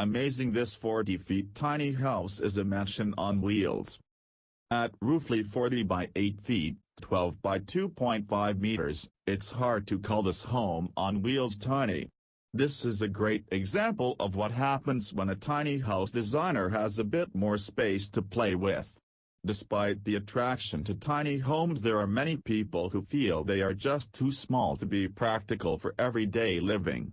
Amazing, this 40 feet tiny house is a mansion on wheels. At roughly 40 by 8 feet, 12 by 2.5 meters, it's hard to call this home on wheels tiny. This is a great example of what happens when a tiny house designer has a bit more space to play with. Despite the attraction to tiny homes, there are many people who feel they are just too small to be practical for everyday living.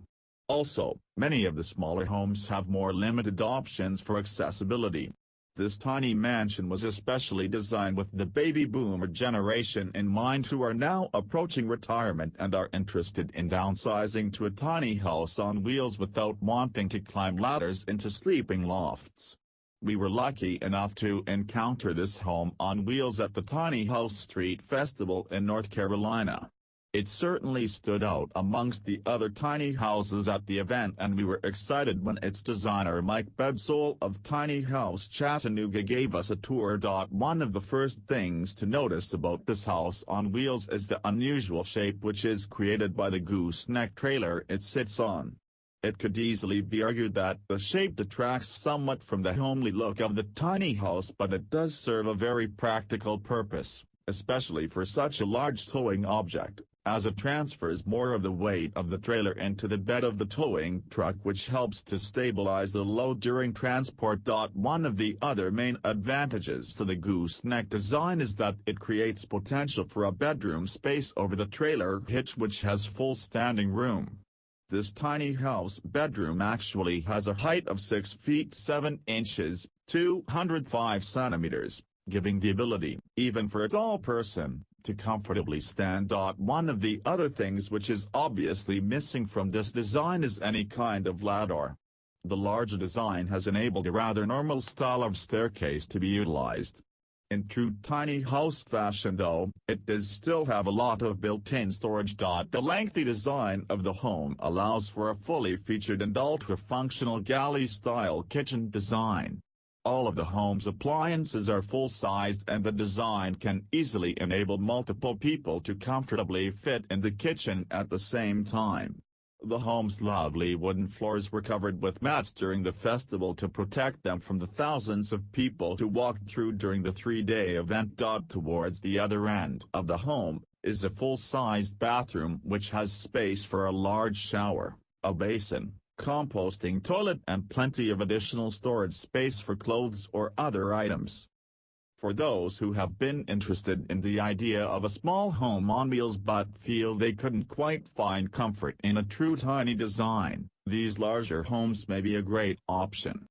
Also, many of the smaller homes have more limited options for accessibility. This tiny mansion was especially designed with the baby boomer generation in mind, who are now approaching retirement and are interested in downsizing to a tiny house on wheels without wanting to climb ladders into sleeping lofts. We were lucky enough to encounter this home on wheels at the Tiny House Street Festival in North Carolina. It certainly stood out amongst the other tiny houses at the event, and we were excited when its designer Mike Bedsole of Tiny House Chattanooga gave us a tour. One of the first things to notice about this house on wheels is the unusual shape which is created by the gooseneck trailer it sits on. It could easily be argued that the shape detracts somewhat from the homely look of the tiny house, but it does serve a very practical purpose, especially for such a large towing object, as it transfers more of the weight of the trailer into the bed of the towing truck, which helps to stabilize the load during transport. One of the other main advantages to the gooseneck design is that it creates potential for a bedroom space over the trailer hitch, which has full standing room. This tiny house bedroom actually has a height of 6 feet 7 inches, 205 centimeters, giving the ability, even for a tall person, to comfortably stand. One of the other things which is obviously missing from this design is any kind of ladder. The larger design has enabled a rather normal style of staircase to be utilized. In true tiny house fashion though, it does still have a lot of built-in storage. The lengthy design of the home allows for a fully featured and ultra-functional galley-style kitchen design. All of the home's appliances are full-sized, and the design can easily enable multiple people to comfortably fit in the kitchen at the same time. The home's lovely wooden floors were covered with mats during the festival to protect them from the thousands of people who walked through during the 3-day event. Towards the other end of the home is a full-sized bathroom which has space for a large shower, a basin, composting toilet, and plenty of additional storage space for clothes or other items. For those who have been interested in the idea of a small home on wheels but feel they couldn't quite find comfort in a true tiny design, these larger homes may be a great option.